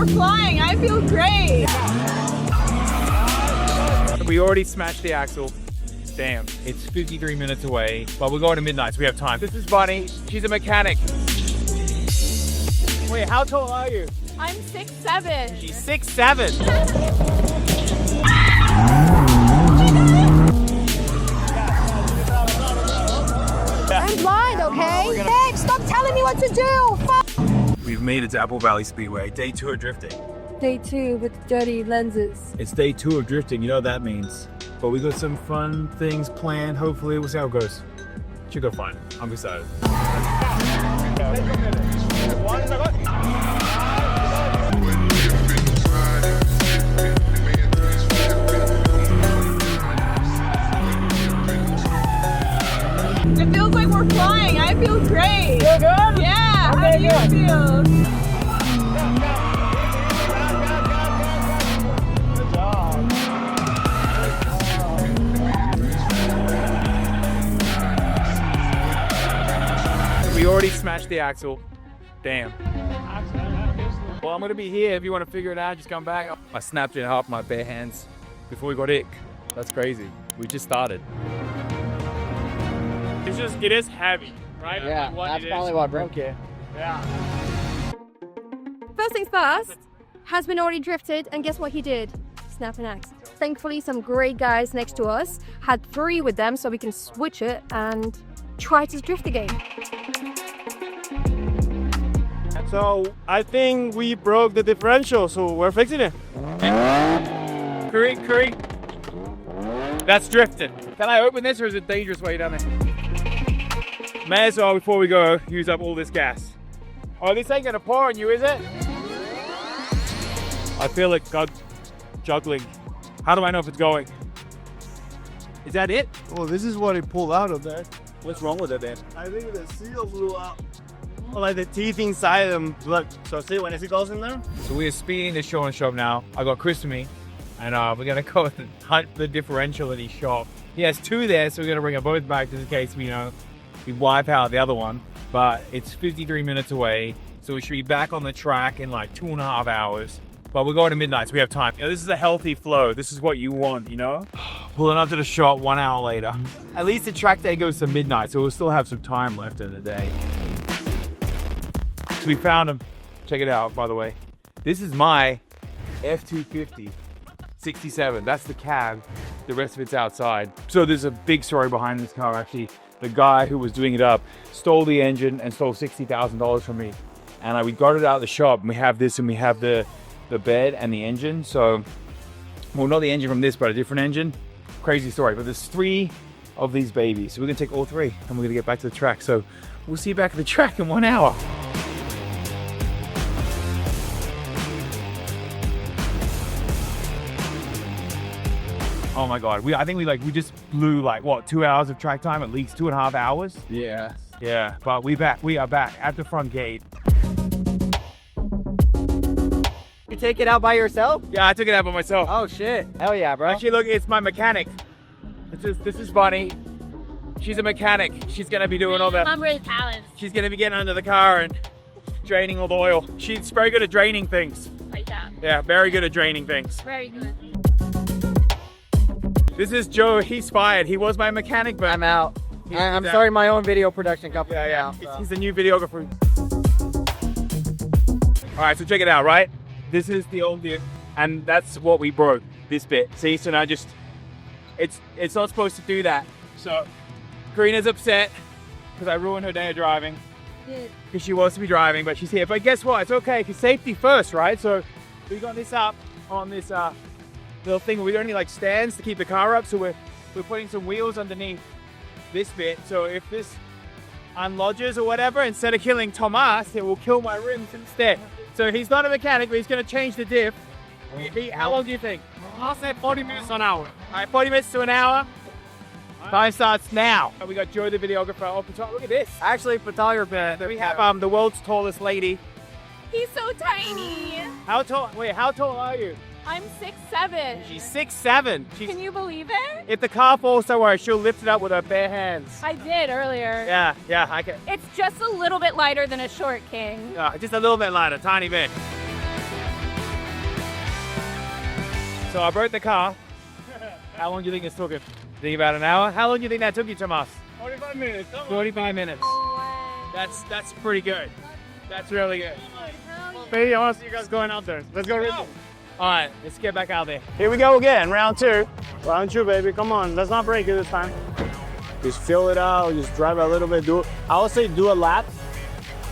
we're flying. I feel great. We already smashed the axle. Damn, it's 53 minutes away, but we're going to midnight, so we have time. This is Bunny. She's a mechanic. Wait, how tall are you? I'm 6'7". She's 6'7". I'm blind, okay? Babe, stop telling me what to do. We've made it to Apple Valley Speedway, day 2 of drifting. Day 2 with dirty lenses. It's day 2 of drifting, you know what that means. But we got some fun things planned, hopefully. We'll see how it goes. Should go fine. I'm excited. It feels like we're flying. I feel great. Feel good? Yeah. Okay, How do you feel? Good job. We already smashed the axle. Damn. Well, I'm gonna be here. If you want to figure it out, just come back. I snapped it off my bare hands before we got ick. That's crazy. We just started. It is heavy, right? Yeah, that's probably what broke you. Yeah. First things first, has been already drifted, and guess what he did? Snap an axe. Thankfully, some great guys next to us had 3 with them, so we can switch it and try to drift again. So I think we broke the differential, so we're fixing it. Curry. That's drifting. Can I open this, or is it dangerous way down there? May as well, before we go, use up all this gas. Oh, this ain't gonna pour on you, is it? I feel like God juggling. How do I know if it's going? Is that it? Well, this is what it pulled out of there. What's wrong with it then? I think the seal blew out. Well, like the teeth inside them. Look, so see when it goes in there? So we are speeding the show and shop now. I got Chris with me, and we're gonna go and hunt the differential in his shop. He has 2 there, so we're gonna bring them both back just in case we wipe out the other one. But it's 53 minutes away, so we should be back on the track in like 2.5 hours. But we're going to midnight, so we have time. This is a healthy flow. This is what you want, you know? Pulling up to the shop 1 hour later. At least the track day goes to midnight, so we'll still have some time left in the day. So we found him. Check it out, by the way. This is my F250 67. That's the cab. The rest of it's outside. So there's a big story behind this car, actually. The guy who was doing it up stole the engine and stole $60,000 from me. And we got it out of the shop, and we have this, and we have the bed and the engine. So, well, not the engine from this, but a different engine. Crazy story. But there's 3 of these babies. So we're gonna take all 3, and we're gonna get back to the track. So we'll see you back at the track in 1 hour. Oh my God, I think we just blew like what, 2 hours of track time, at least 2.5 hours. Yeah. Yeah, but we are back at the front gate. You take it out by yourself? Yeah, I took it out by myself. Oh shit. Hell yeah, bro. Actually, look, it's my mechanic. This is Bunny. She's a mechanic. She's gonna be doing all that. I'm really talented. She's gonna be getting under the car and draining all the oil. She's very good at draining things. Like that. Yeah, very good at draining things. Very good. This is Joe. He's fired. He was my mechanic, but I'm out. I'm out. starting my own video production company. Yeah. Now, so. He's the new videographer. All right, so check it out, right? This is the old Diff, and that's what we broke, this bit. See, so now it's not supposed to do that. So Karina's upset because I ruined her day of driving. Because she wants to be driving, but she's here. But guess what? It's okay, because safety first, right? So we got this up on this little thing. We only like stands to keep the car up, so we're putting some wheels underneath this bit. So if this unlodges or whatever, instead of killing Tomas, it will kill my rims instead. So he's not a mechanic, but he's going to change the diff. How long do you think? I'll say 40 minutes to an hour. All right, 40 minutes to an hour. Time starts now. We got Joe, the videographer. Oh, look at this. Actually, photographer. We have the world's tallest lady. He's so tiny. How tall? Wait, how tall are you? I'm 6'7". She's 6'7". Can you believe it? If the car falls somewhere, she'll lift it up with her bare hands. I did earlier. Yeah, I can. It's just a little bit lighter than a short king. Just a little bit lighter, tiny bit. So I broke the car. How long do you think this took it? Think about an hour? How long do you think that took you, Tomas? 45 minutes. 45 minutes. That's pretty good. That's really good. Baby, I want to see you guys going out there. Let's go. All right, let's get back out there. Here we go again, round 2. Round 2, baby. Come on, let's not break it this time. Just feel it out. Just drive a little bit. I would say do a lap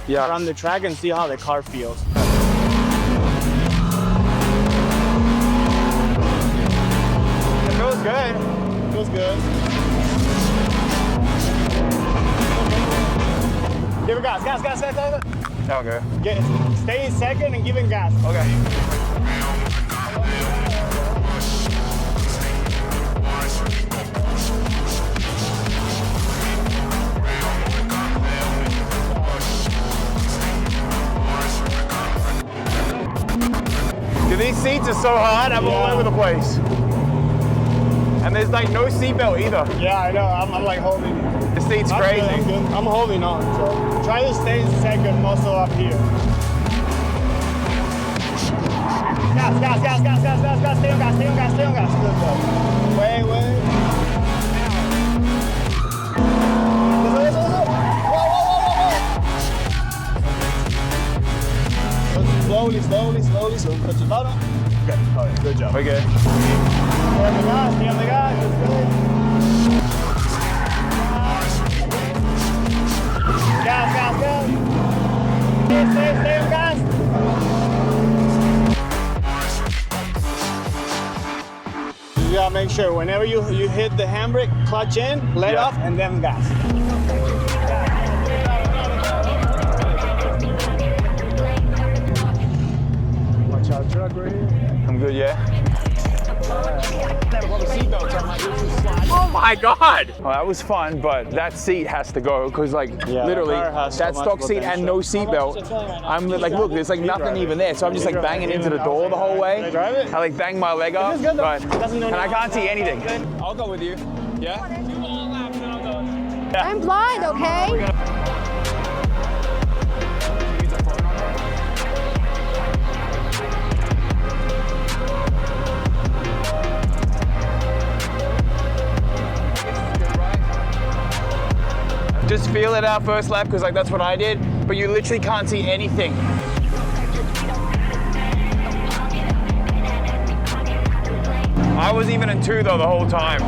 around the track and see how the car feels. It feels good. It feels good. Give it gas, gas, gas, gas, gas. Okay. Stay second and give it gas. Okay. These seats are so hard, I'm all over the place. And there's like no seatbelt either. Yeah, I know, I'm like holding. The seat's crazy. I'm good. I'm holding on, so try to stay second, muscle up here. Gas, gas, gas, gas, gas, gas, gas, stay on gas, stay on gas, stay on gas. Good job. Wait, wait. Slowly, slowly, slowly, so touch the bottom. Okay, all right, good job. Okay. Stay on the gas, stay on the gas. Gas, gas, gas. Stay on gas. You gotta make sure whenever you hit the handbrake, clutch in, let off, and then gas. Truck right here. I'm good, yeah? Oh my God! Well, that was fun, but that seat has to go because, like, literally, that stock seat and no seatbelt. I'm like, look, there's like nothing even there, so I'm just like banging into the door the whole way. I like bang my leg up, and I can't see anything. I'll go with you. Yeah? I'm blind, okay? Just feel it out first lap because like that's what I did, but you literally can't see anything. I was even in 2 though the whole time.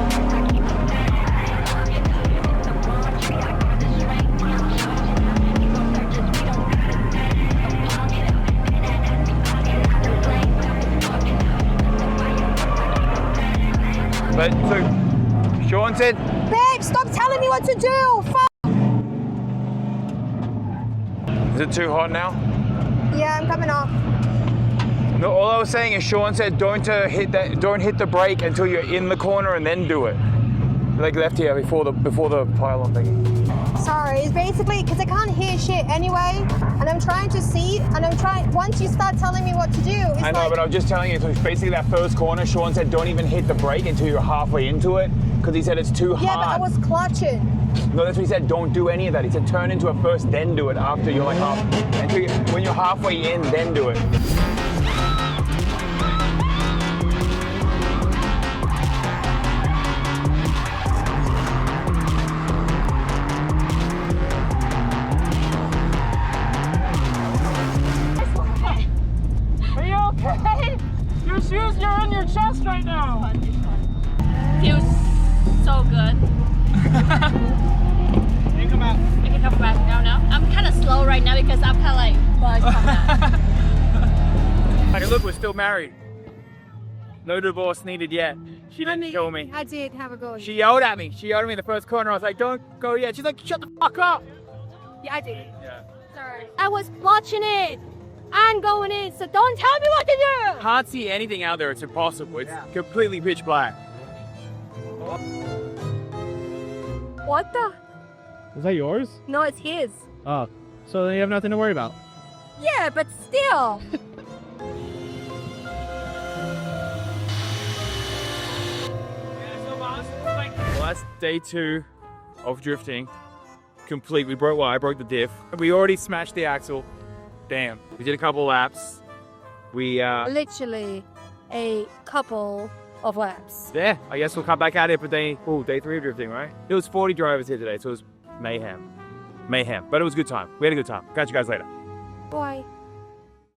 But so Sean said, Babe, stop telling me what to do. Fuck. is it too hot now? Yeah, I'm coming off. No, all I was saying is Sean said don't hit the brake until you're in the corner and then do it. Like left here before the pylon thingy. Sorry, it's basically because I can't hear shit anyway, and I'm trying to see, and I'm trying. Once you start telling me what to do, it's I know, like, but I'm just telling you. So basically, that first corner, Sean said don't even hit the brake until you're halfway into it, because he said it's too hard. yeah, but I was clutching. No, that's what he said. Don't do any of that. He said turn into it first, then do it after you're like half. When you're halfway in, then do it. Your shoes, you're on your chest right now. Feels so good. You come out. I can come back now. I'm kind of slow right now because I'm kind of like buzzed from that. Like, look, we're still married. No divorce needed yet. She didn't kill me. I did have a go. She yelled at me. She yelled at me in the first corner. I was like, don't go yet. She's like, shut the fuck up. Yeah, I did. Yeah. Sorry. I was watching it and going in, so don't tell me what to do. Can't see anything out there. It's impossible. It's completely pitch black. What the? Is that yours? No, it's his. Oh, so then you have nothing to worry about. Yeah, but still. Well, that's day 2 of drifting. Complete. We broke, well, I broke the diff. We already smashed the axle. Damn. We did a couple laps. We Literally a couple of laps. Yeah, I guess we'll come back out here for day 3 of drifting, right? It was 40 drivers here today, so it was mayhem. Mayhem. But it was a good time. We had a good time. Catch you guys later. Bye.